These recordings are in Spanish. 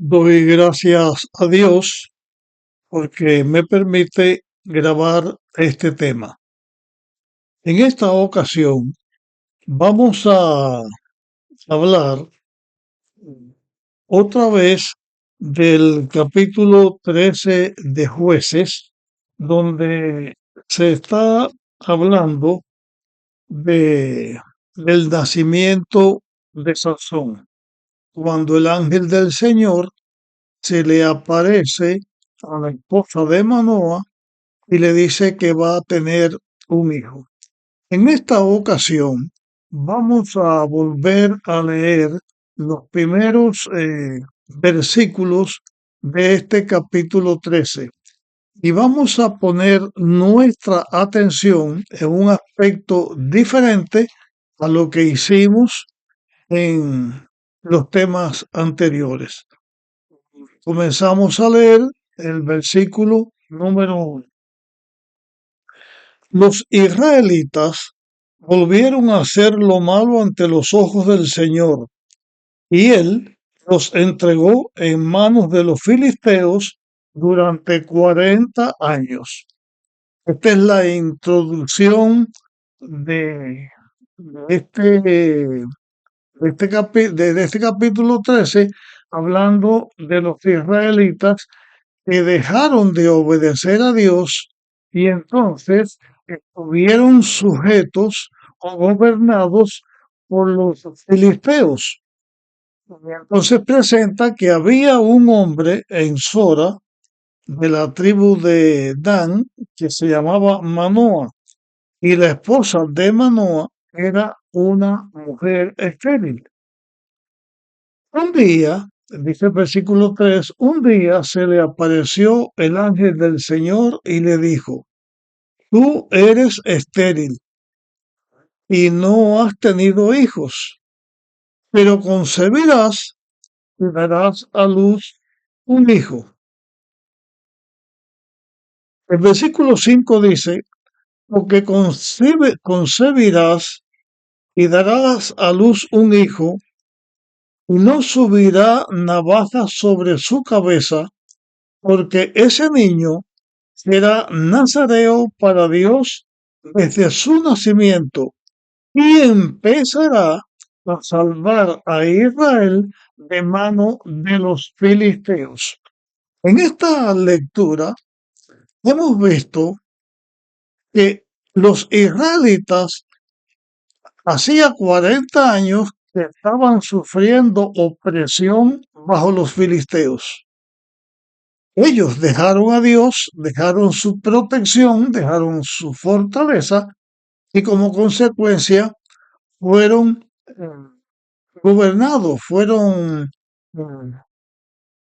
Doy gracias a Dios porque me permite grabar este tema. En esta ocasión vamos a hablar otra vez del capítulo 13 de Jueces, donde se está hablando de, del nacimiento de Sansón, cuando el ángel del Señor se le aparece a la esposa de Manoa y le dice que va a tener un hijo. En esta ocasión vamos a volver a leer los primeros versículos de este capítulo 13 y vamos a poner nuestra atención en un aspecto diferente a lo que hicimos en los temas anteriores. Comenzamos a leer el versículo número 1. Los israelitas volvieron a hacer lo malo ante los ojos del Señor, y él los entregó en manos de los filisteos durante 40 años. Esta es la introducción de de este capítulo 13, hablando de los israelitas que dejaron de obedecer a Dios y entonces estuvieron sujetos o gobernados por los filisteos. Y entonces presenta que había un hombre en Sora, de la tribu de Dan, que se llamaba Manoa, y la esposa de Manoa era una mujer estéril. Un día, dice el versículo 3, un día se le apareció el ángel del Señor y le dijo, tú eres estéril y no has tenido hijos, pero concebirás y darás a luz un hijo. El versículo 5 dice, porque concebirás y darás a luz un hijo, y no subirá navaja sobre su cabeza, porque ese niño será nazareo para Dios desde su nacimiento y empezará a salvar a Israel de mano de los filisteos. En esta lectura hemos visto que los israelitas hacía 40 años que estaban sufriendo opresión bajo los filisteos. Ellos dejaron a Dios, dejaron su protección, dejaron su fortaleza y como consecuencia fueron gobernados, fueron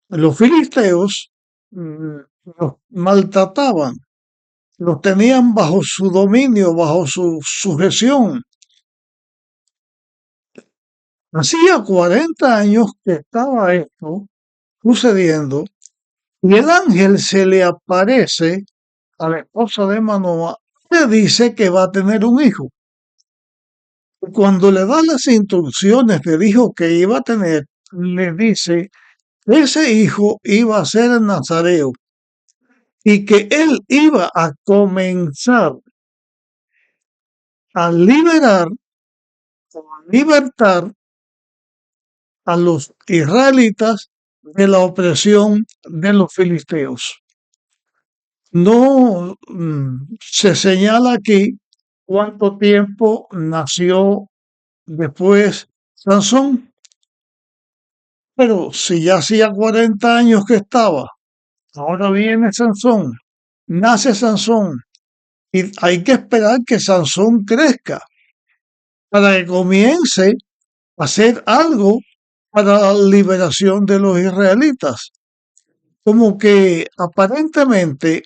los filisteos, los maltrataban, los tenían bajo su dominio, bajo su sujeción. Hacía 40 años que estaba esto sucediendo y el ángel se le aparece a la esposa de Manoa, le dice que va a tener un hijo. Cuando le da las instrucciones del hijo que iba a tener, le dice que ese hijo iba a ser el nazareo y que él iba a comenzar a liberar o a libertar a los israelitas de la opresión de los filisteos. No se señala aquí cuánto tiempo nació después Sansón, pero si ya hacía 40 años que estaba, ahora viene Sansón, nace Sansón, y hay que esperar que Sansón crezca para que comience a hacer algo para la liberación de los israelitas. Como que aparentemente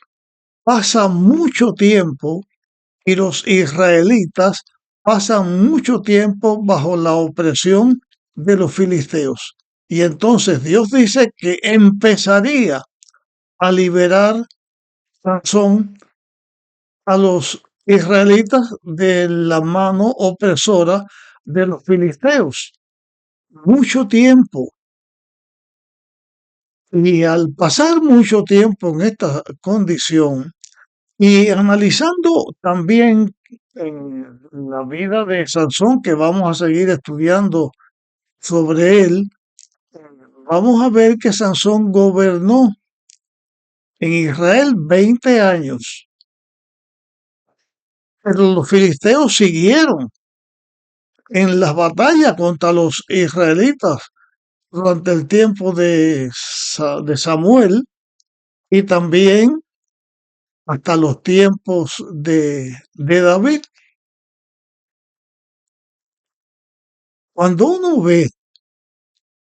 pasa mucho tiempo y los israelitas pasan mucho tiempo bajo la opresión de los filisteos. Y entonces Dios dice que empezaría a liberar Sansón a los israelitas de la mano opresora de los filisteos. Mucho tiempo. Y al pasar mucho tiempo en esta condición y analizando también la vida de Sansón, que vamos a seguir estudiando sobre él, vamos a ver que Sansón gobernó en Israel 20 años, pero los filisteos siguieron en las batallas contra los israelitas durante el tiempo de Samuel y también hasta los tiempos de David. Cuando uno ve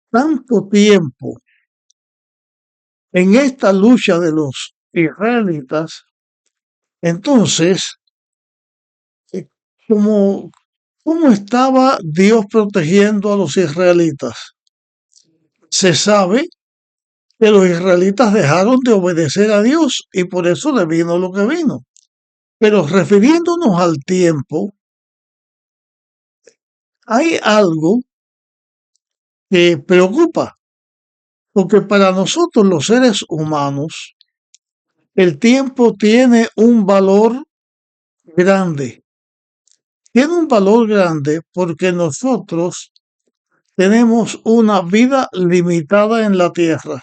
tanto tiempo en esta lucha de los israelitas, entonces, eh, ¿cómo, cómo estaba Dios protegiendo a los israelitas? Se sabe que los israelitas dejaron de obedecer a Dios y por eso le vino lo que vino. Pero refiriéndonos al tiempo, hay algo que preocupa, porque para nosotros los seres humanos, el tiempo tiene un valor grande. Tiene un valor grande porque nosotros tenemos una vida limitada en la tierra.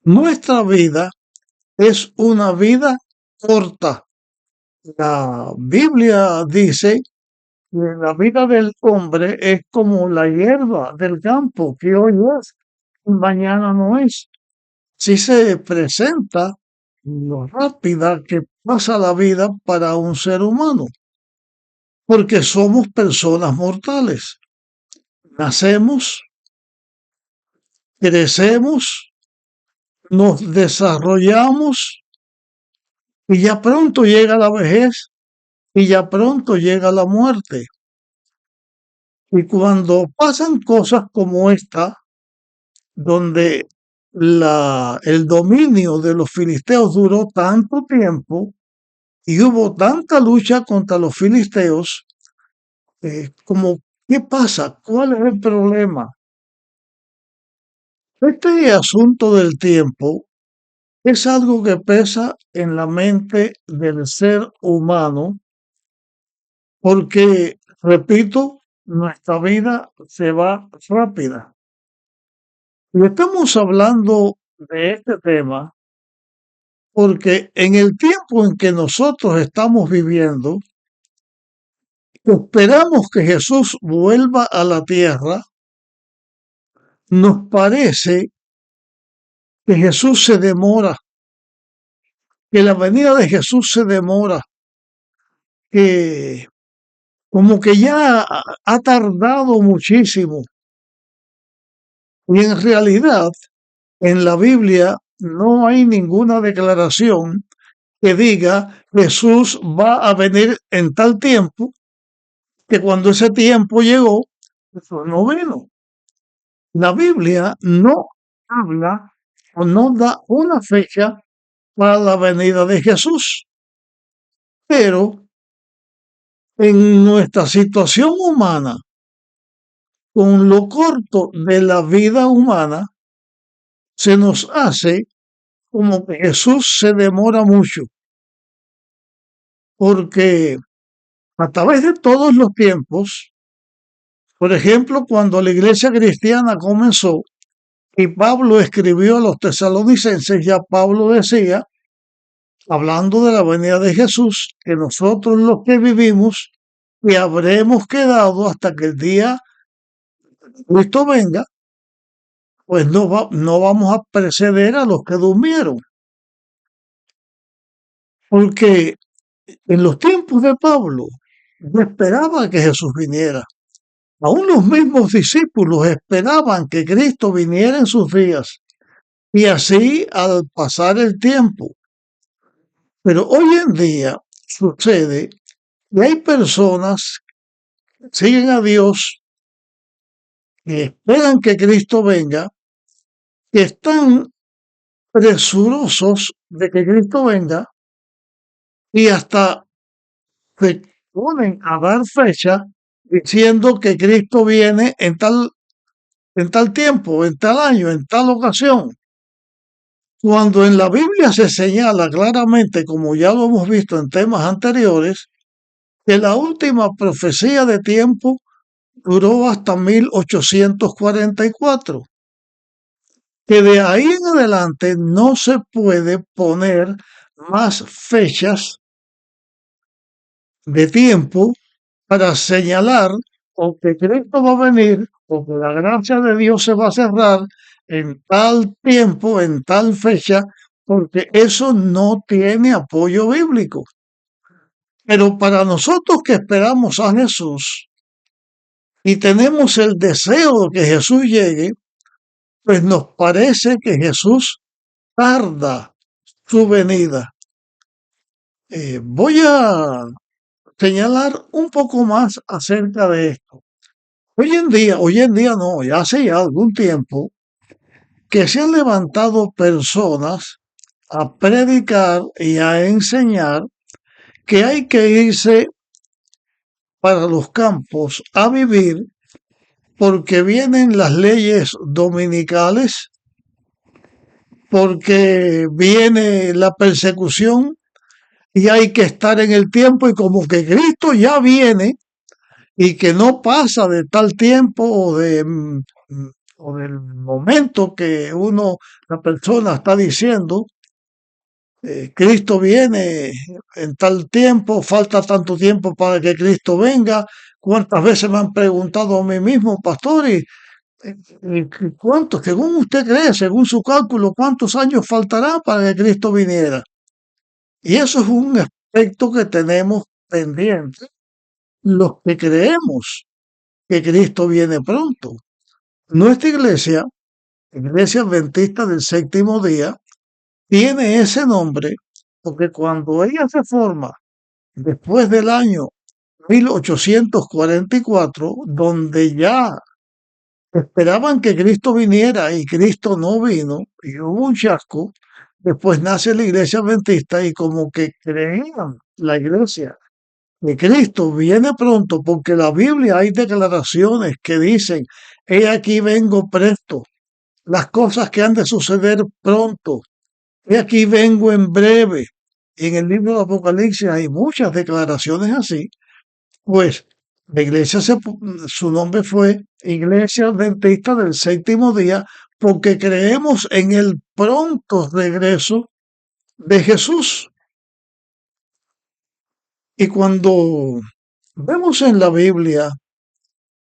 Nuestra vida es una vida corta. La Biblia dice que la vida del hombre es como la hierba del campo, que hoy es y mañana no es. Si se presenta lo rápida que pasa la vida para un ser humano, porque somos personas mortales. Nacemos, crecemos, nos desarrollamos y ya pronto llega la vejez y ya pronto llega la muerte. Y cuando pasan cosas como esta, donde el dominio de los filisteos duró tanto tiempo y hubo tanta lucha contra los filisteos, como, ¿qué pasa? ¿Cuál es el problema? Este asunto del tiempo es algo que pesa en la mente del ser humano porque, repito, nuestra vida se va rápida. Y estamos hablando de este tema porque en el tiempo en que nosotros estamos viviendo, esperamos que Jesús vuelva a la tierra, nos parece que Jesús se demora, que la venida de Jesús se demora, que como que ya ha tardado muchísimo. Y en realidad, en la Biblia no hay ninguna declaración que diga Jesús va a venir en tal tiempo, que cuando ese tiempo llegó, Jesús no vino. La Biblia no habla o no da una fecha para la venida de Jesús, pero en nuestra situación humana, con lo corto de la vida humana, se nos hace como que Jesús se demora mucho, porque a través de todos los tiempos, por ejemplo, cuando la iglesia cristiana comenzó y Pablo escribió a los tesalonicenses, ya Pablo decía, hablando de la venida de Jesús, que nosotros los que vivimos y habremos quedado hasta que el día de Cristo venga, pues no vamos a preceder a los que durmieron. Porque en los tiempos de Pablo, no esperaba que Jesús viniera. Aún los mismos discípulos esperaban que Cristo viniera en sus días. Y así al pasar el tiempo. Pero hoy en día sucede que hay personas que siguen a Dios, que esperan que Cristo venga, que están presurosos de que Cristo venga y hasta se ponen a dar fecha diciendo que Cristo viene en tal tiempo, en tal año, en tal ocasión. Cuando en la Biblia se señala claramente, como ya lo hemos visto en temas anteriores, que la última profecía de tiempo duró hasta 1844, que de ahí en adelante no se puede poner más fechas de tiempo para señalar o que Cristo va a venir o que la gracia de Dios se va a cerrar en tal tiempo, en tal fecha, porque eso no tiene apoyo bíblico. Pero para nosotros que esperamos a Jesús y tenemos el deseo de que Jesús llegue, pues nos parece que Jesús tarda su venida. Voy a señalar un poco más acerca de esto. Hoy en día no, ya hace ya algún tiempo que se han levantado personas a predicar y a enseñar que hay que irse para los campos a vivir porque vienen las leyes dominicales, porque viene la persecución y hay que estar en el tiempo y como que Cristo ya viene y que no pasa de tal tiempo o del momento que la persona está diciendo, Cristo viene en tal tiempo, falta tanto tiempo para que Cristo venga. ¿Cuántas veces me han preguntado a mí mismo, pastor, y cuántos, según usted cree, según su cálculo, cuántos años faltará para que Cristo viniera? Y eso es un aspecto que tenemos pendiente los que creemos que Cristo viene pronto. Nuestra iglesia, Iglesia Adventista del Séptimo Día, tiene ese nombre porque cuando ella se forma después del año 1844, donde ya esperaban que Cristo viniera y Cristo no vino, y hubo un chasco, después nace la iglesia adventista y como que creían la iglesia que Cristo viene pronto, porque la Biblia hay declaraciones que dicen, he aquí vengo presto, las cosas que han de suceder pronto, he aquí vengo en breve. Y en el libro de Apocalipsis hay muchas declaraciones así, pues la iglesia, su nombre fue Iglesia Adventista del Séptimo Día, porque creemos en el pronto regreso de Jesús. Y cuando vemos en la Biblia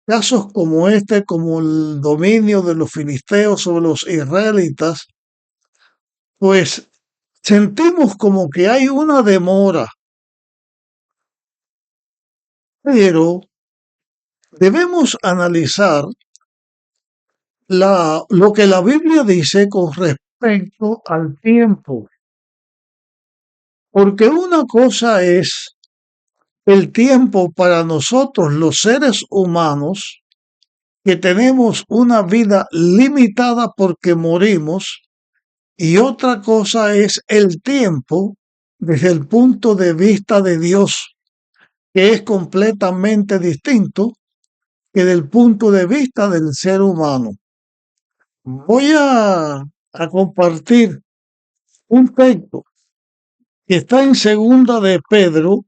casos como este, como el dominio de los filisteos sobre los israelitas, pues sentimos como que hay una demora, pero debemos analizar lo que la Biblia dice con respecto al tiempo, porque una cosa es el tiempo para nosotros los seres humanos, que tenemos una vida limitada porque morimos, y otra cosa es el tiempo desde el punto de vista de Dios, que es completamente distinto que del punto de vista del ser humano. Voy a compartir un texto que está en segunda de Pedro,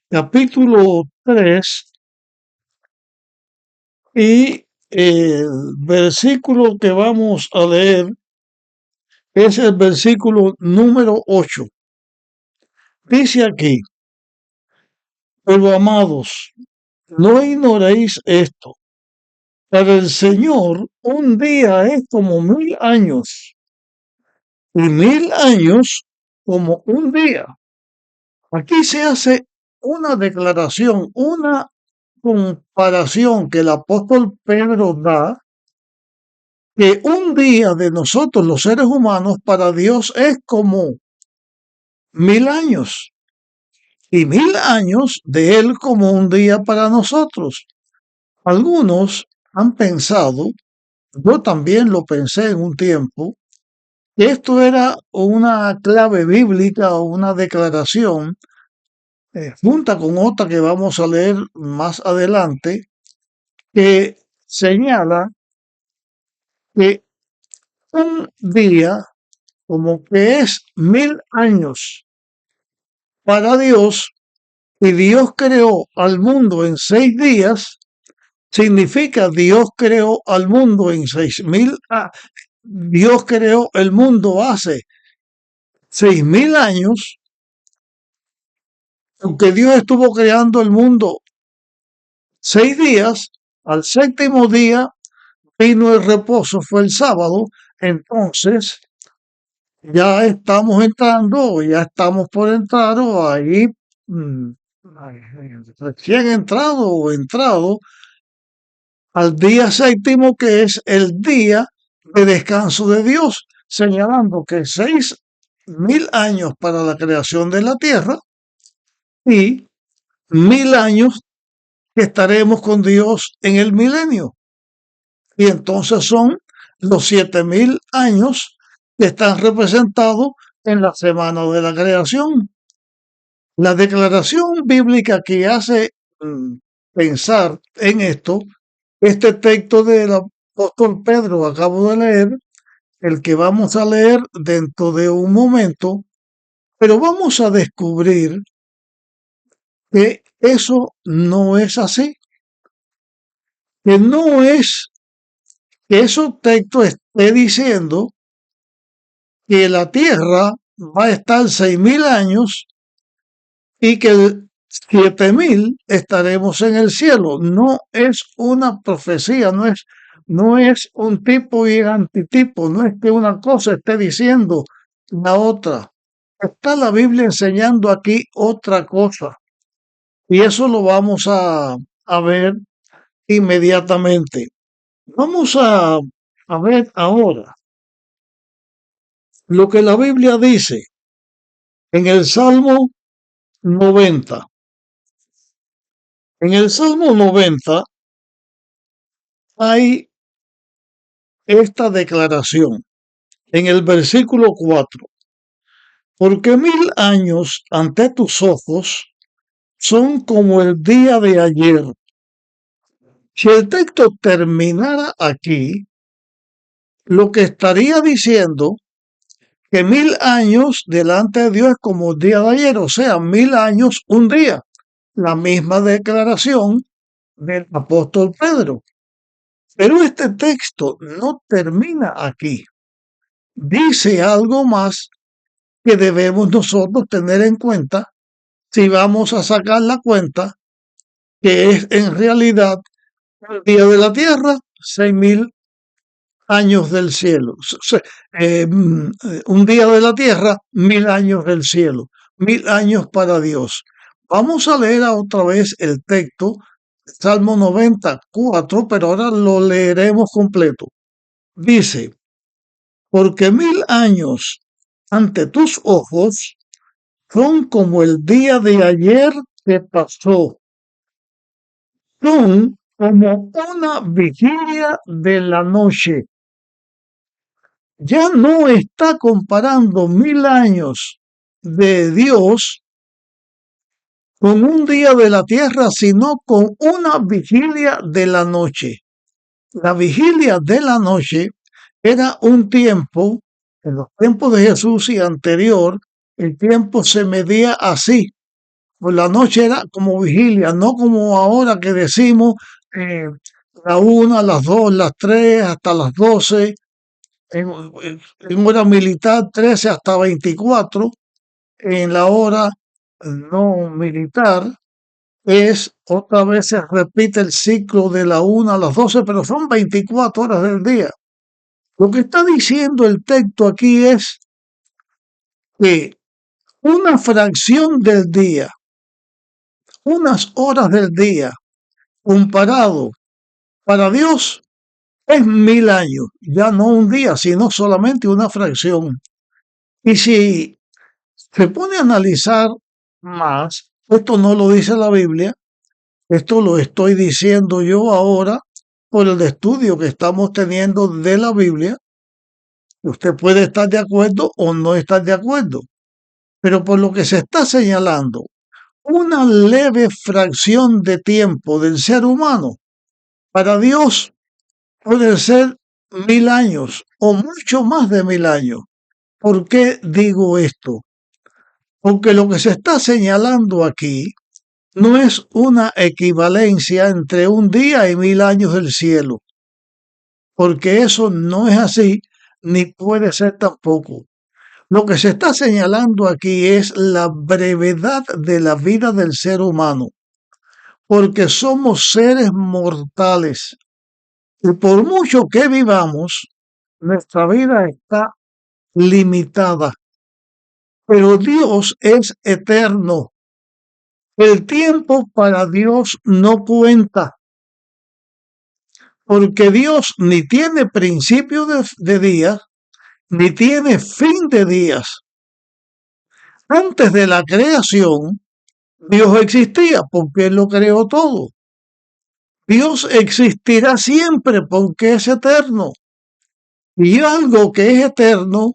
capítulo 3, y el versículo que vamos a leer es el versículo número 8. Dice aquí, pero amados, no ignoréis esto. Para el Señor un día es como 1000 años y 1000 años como un día. Aquí se hace una declaración, una comparación que el apóstol Pedro da, que un día de nosotros los seres humanos para Dios es como 1000 años y 1000 años de Él como un día para nosotros. Algunos han pensado, yo también lo pensé en un tiempo, que esto era una clave bíblica o una declaración junta con otra que vamos a leer más adelante, que señala que un día como que es 1000 años para Dios y Dios creó al mundo en 6 días, significa Dios creó al mundo en 6000. Dios creó el mundo hace 6000 años, aunque Dios estuvo creando el mundo 6 días. Al séptimo día vino el reposo, fue el sábado. Entonces ya estamos entrando, ya estamos por entrar, o ahí mm, recién entrado o entrado al día séptimo, que es el día de descanso de Dios, señalando que 6000 años para la creación de la tierra y 1000 años que estaremos con Dios en el milenio. Y entonces son los 7000 años que están representados en la semana de la creación. La declaración bíblica que hace pensar en esto, este texto del apóstol Pedro, acabo de leer, el que vamos a leer dentro de un momento, pero vamos a descubrir que eso no es así, que no es que esos textos esté diciendo que la tierra va a estar 6000 años y que 7000 estaremos en el cielo. No es una profecía, no es un tipo y antitipo, no es que una cosa esté diciendo la otra. Está la Biblia enseñando aquí otra cosa y eso lo vamos a ver inmediatamente. Vamos a ver ahora lo que la Biblia dice en el Salmo 90. En el Salmo 90 hay esta declaración en el versículo 4. Porque 1000 años ante tus ojos son como el día de ayer. Si el texto terminara aquí, lo que estaría diciendo que 1000 años delante de Dios es como el día de ayer, o sea, 1000 años un día. La misma declaración del apóstol Pedro. Pero este texto no termina aquí. Dice algo más que debemos nosotros tener en cuenta si vamos a sacar la cuenta, que es en realidad el día de la tierra, 6000 años del cielo. Un día de la tierra, 1000 años del cielo, 1000 años para Dios. Vamos a leer otra vez el texto, Salmo 94, pero ahora lo leeremos completo. Dice, porque 1000 años ante tus ojos son como el día de ayer que pasó, son como una vigilia de la noche. Ya no está comparando 1000 años de Dios con un día de la tierra, sino con una vigilia de la noche. La vigilia de la noche era un tiempo, en los tiempos de Jesús y anterior, el tiempo se medía así. Pues la noche era como vigilia, no como ahora que decimos eh, la 1, las 2, las 3, hasta las 12, en hora militar 13 hasta 24, en la hora no militar es otra vez se repite el ciclo de la 1 a las 12, pero son 24 horas del día. Lo que está diciendo el texto aquí es que una fracción del día, unas horas del día, comparado para Dios, es 1000 años, ya no un día, sino solamente una fracción. Y si se pone a analizar más, esto no lo dice la Biblia, esto lo estoy diciendo yo ahora por el estudio que estamos teniendo de la Biblia. Usted puede estar de acuerdo o no estar de acuerdo, pero por lo que se está señalando, una leve fracción de tiempo del ser humano para Dios puede ser 1000 años o mucho más de 1000 años. ¿Por qué digo esto? Porque lo que se está señalando aquí no es una equivalencia entre un día y 1000 años del cielo, porque eso no es así, ni puede ser tampoco. Lo que se está señalando aquí es la brevedad de la vida del ser humano, porque somos seres mortales y por mucho que vivamos, nuestra vida está limitada, pero Dios es eterno. El tiempo para Dios no cuenta, porque Dios ni tiene principio de días, ni tiene fin de días. Antes de la creación, Dios existía porque Él lo creó todo. Dios existirá siempre porque es eterno. Y algo que es eterno,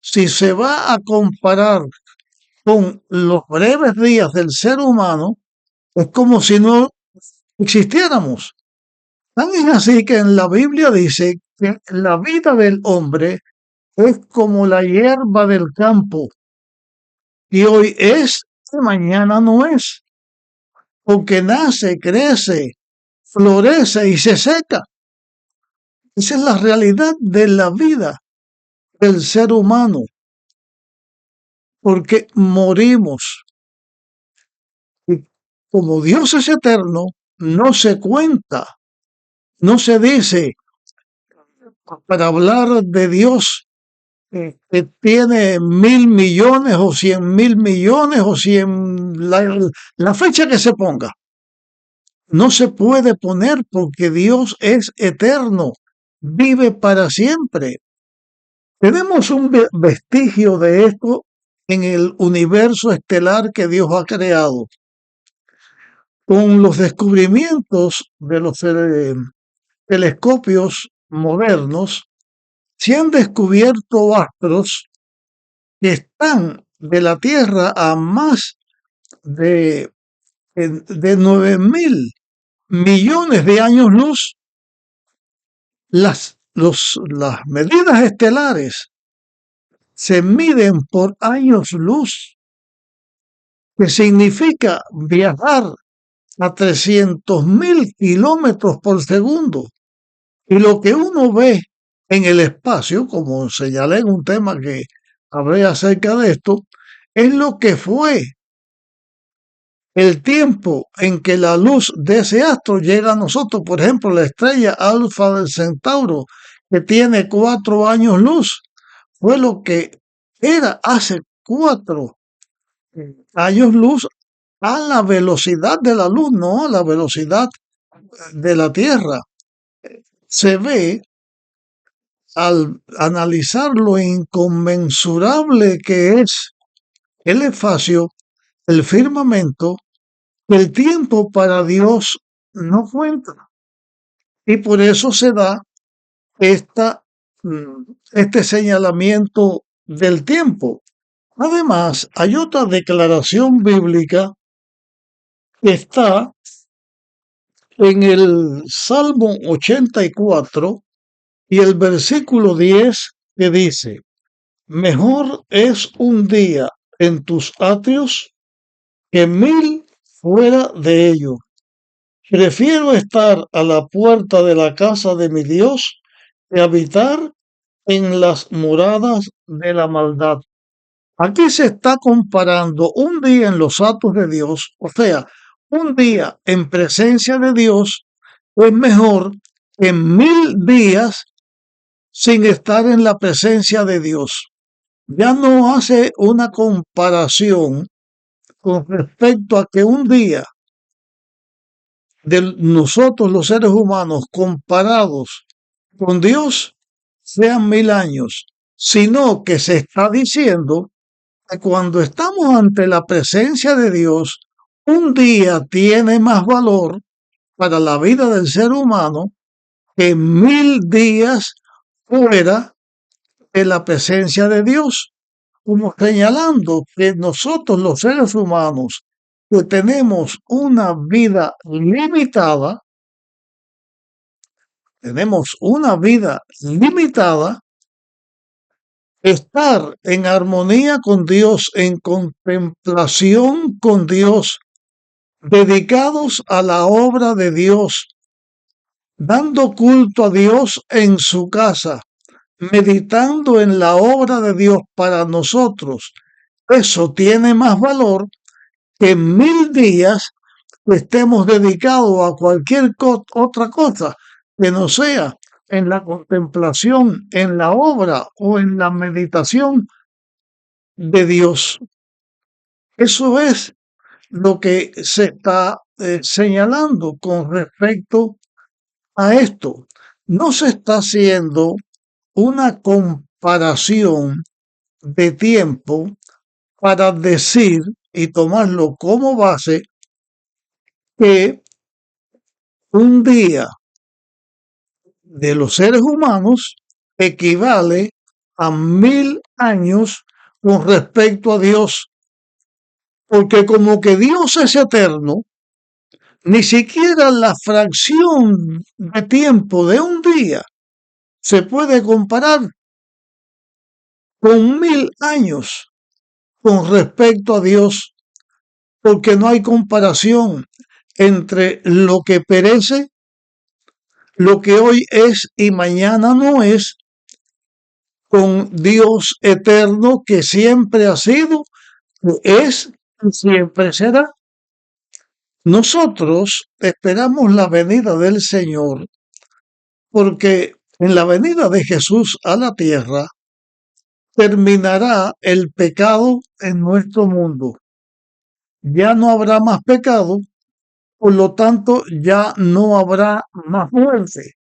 si se va a comparar con los breves días del ser humano, es como si no existiéramos. Tan es así que en la Biblia dice que la vida del hombre es como la hierba del campo, y hoy es y mañana no es, porque nace, crece, florece y se seca. Esa es la realidad de la vida del ser humano, porque morimos. Y como Dios es eterno, no se cuenta, no se dice, para hablar de Dios, que tiene 1000 millones o 100.000 millones o la fecha que se ponga. No se puede poner porque Dios es eterno, vive para siempre. Tenemos un vestigio de esto en el universo estelar que Dios ha creado. Con los descubrimientos de los telescopios modernos, se han descubierto astros que están de la Tierra a más de 9000 millones de años luz. Las medidas estelares se miden por años luz, que significa viajar a 300.000 kilómetros por segundo. Y lo que uno ve en el espacio, como señalé en un tema que hablé acerca de esto, es lo que fue el tiempo en que la luz de ese astro llega a nosotros. Por ejemplo, la estrella Alfa del Centauro, que tiene 4 años luz, fue lo que era hace 4 años luz a la velocidad de la luz, no a la velocidad de la Tierra. Se ve al analizar lo inconmensurable que es el espacio, el firmamento, el tiempo para Dios no cuenta. Y por eso se da esta, este señalamiento del tiempo. Además, hay otra declaración bíblica que está en el Salmo 84 y el versículo 10 que dice, mejor es un día en tus atrios que 1000 fuera de ellos. Prefiero estar a la puerta de la casa de mi Dios que habitar en las moradas de la maldad. Aquí se está comparando un día en los atos de Dios, o sea, un día en presencia de Dios es mejor que 1000 días sin estar en la presencia de Dios. Ya no hace una comparación con respecto a que un día de nosotros los seres humanos comparados con Dios sean 1000 años, sino que se está diciendo que cuando estamos ante la presencia de Dios, un día tiene más valor para la vida del ser humano que 1000 días fuera de la presencia de Dios, como señalando que nosotros los seres humanos que tenemos una vida limitada, tenemos una vida limitada, estar en armonía con Dios, en contemplación con Dios, dedicados a la obra de Dios, dando culto a Dios en su casa, meditando en la obra de Dios para nosotros. Eso tiene más valor que 1000 días que estemos dedicados a cualquier otra cosa que no sea en la contemplación, en la obra o en la meditación de Dios. Eso es lo que se está señalando con respecto a esto. No se está haciendo una comparación de tiempo para decir y tomarlo como base que un día de los seres humanos equivale a 1000 años con respecto a Dios, porque como que Dios es eterno, ni siquiera la fracción de tiempo de un día se puede comparar con 1000 años con respecto a Dios, porque no hay comparación entre lo que perece, lo que hoy es y mañana no es, con Dios eterno que siempre ha sido, es y siempre será. Nosotros esperamos la venida del Señor porque en la venida de Jesús a la tierra terminará el pecado en nuestro mundo. Ya no habrá más pecado, por lo tanto ya no habrá más muerte.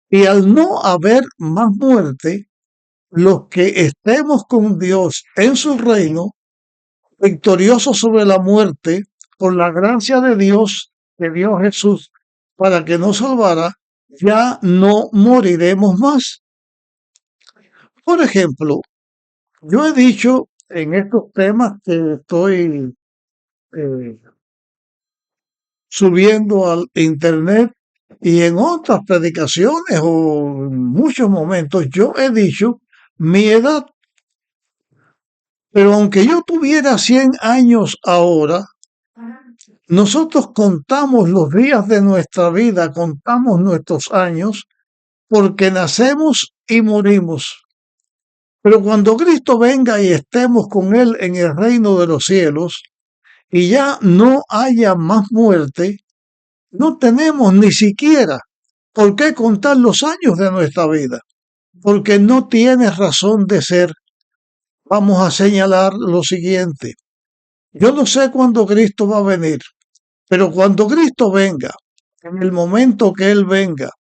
Y al no haber más muerte, los que estemos con Dios en su reino, victoriosos sobre la muerte, por la gracia de Dios, que dio Jesús para que nos salvara, ya no moriremos más. Por ejemplo, yo he dicho en estos temas que estoy eh, subiendo al internet y en otras predicaciones o en muchos momentos, yo he dicho mi edad. Pero aunque yo tuviera 100 años ahora, nosotros contamos los días de nuestra vida, contamos nuestros años, porque nacemos y morimos. Pero cuando Cristo venga y estemos con Él en el reino de los cielos, y ya no haya más muerte, no tenemos ni siquiera por qué contar los años de nuestra vida, porque no tiene razón de ser. Vamos a señalar lo siguiente. Yo no sé cuándo Cristo va a venir, pero cuando Cristo venga, en el momento que Él venga,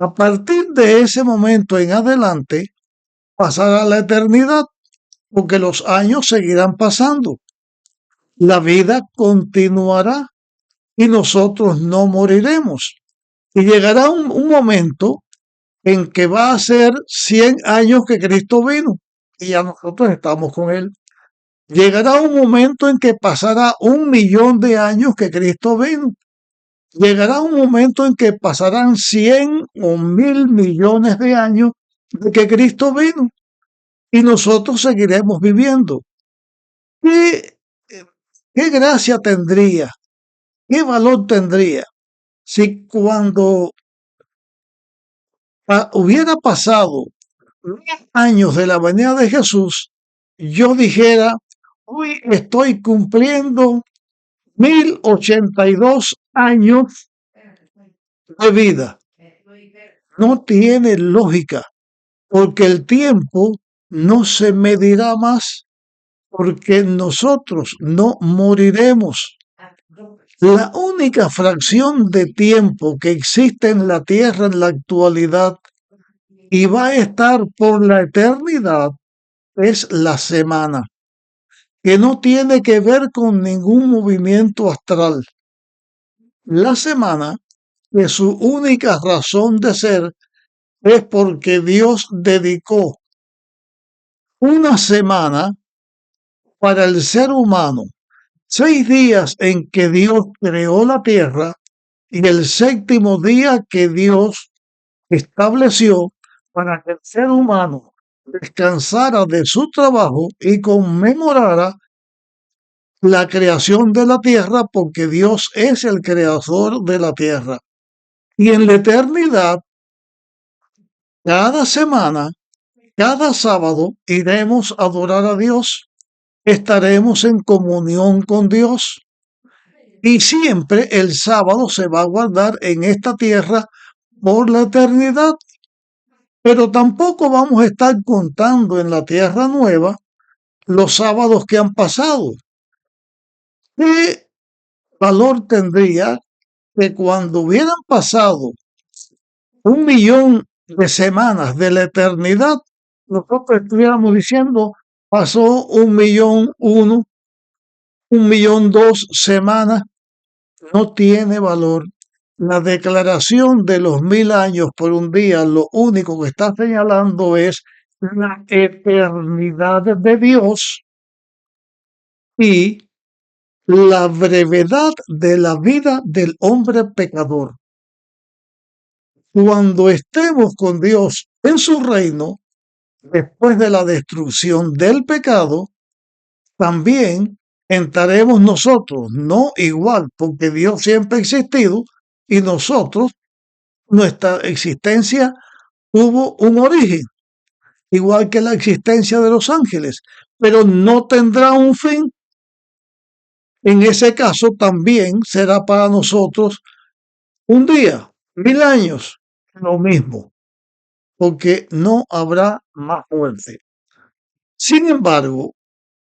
a partir de ese momento en adelante, pasará la eternidad, porque los años seguirán pasando. La vida continuará y nosotros no moriremos. Y llegará un momento en que va a ser 100 años que Cristo vino y ya nosotros estamos con Él. Llegará un momento en que pasará 1.000.000 de años que Cristo vino. Llegará un momento en que pasarán 100 o 1.000 millones de años de que Cristo vino y nosotros seguiremos viviendo. ¿Qué, qué gracia tendría? ¿Qué valor tendría si cuando hubiera pasado 1000 años de la venida de Jesús, yo dijera, hoy estoy cumpliendo 1082 años de vida? No tiene lógica, porque el tiempo no se medirá más, porque nosotros no moriremos. La única fracción de tiempo que existe en la Tierra en la actualidad y va a estar por la eternidad es la semana, que no tiene que ver con ningún movimiento astral. La semana, que su única razón de ser es porque Dios dedicó una semana para el ser humano, 6 días en que Dios creó la tierra y el séptimo día que Dios estableció para que el ser humano descansara de su trabajo y conmemorara la creación de la tierra, porque Dios es el creador de la tierra. Y en la eternidad, cada semana, cada sábado, iremos a adorar a Dios, estaremos en comunión con Dios. Y siempre el sábado se va a guardar en esta tierra por la eternidad. Pero tampoco vamos a estar contando en la tierra nueva los sábados que han pasado. ¿Qué valor tendría que cuando hubieran pasado 1 millón de semanas de la eternidad, nosotros estuviéramos diciendo, pasó 1 millón 1, 1 millón 2 semanas? No tiene valor. La declaración de los 1000 años por un día, lo único que está señalando es la eternidad de Dios y la brevedad de la vida del hombre pecador. Cuando estemos con Dios en su reino, después de la destrucción del pecado, también entraremos nosotros, no igual, porque Dios siempre ha existido y nosotros, nuestra existencia tuvo un origen, igual que la existencia de los ángeles, pero no tendrá un fin. En ese caso también será para nosotros un día, 1000 años, lo mismo, porque no habrá más muerte. Sin embargo,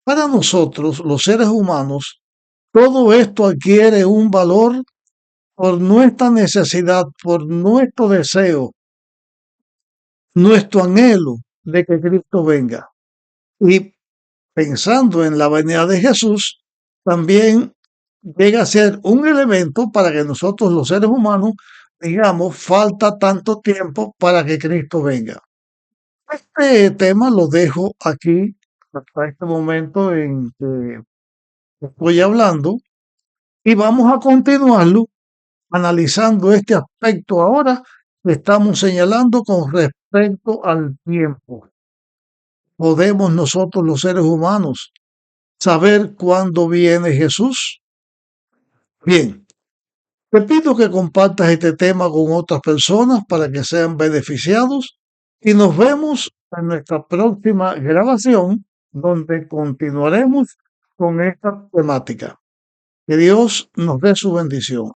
para nosotros, los seres humanos, todo esto adquiere un valor por nuestra necesidad, por nuestro deseo, nuestro anhelo de que Cristo venga. Y pensando en la venida de Jesús, también llega a ser un elemento para que nosotros los seres humanos digamos, falta tanto tiempo para que Cristo venga. Este tema lo dejo aquí hasta este momento en que estoy hablando y vamos a continuarlo analizando este aspecto ahora que estamos señalando con respecto al tiempo. ¿Podemos nosotros los seres humanos saber cuándo viene Jesús? Bien, te pido que compartas este tema con otras personas para que sean beneficiados y nos vemos en nuestra próxima grabación donde continuaremos con esta temática. Que Dios nos dé su bendición.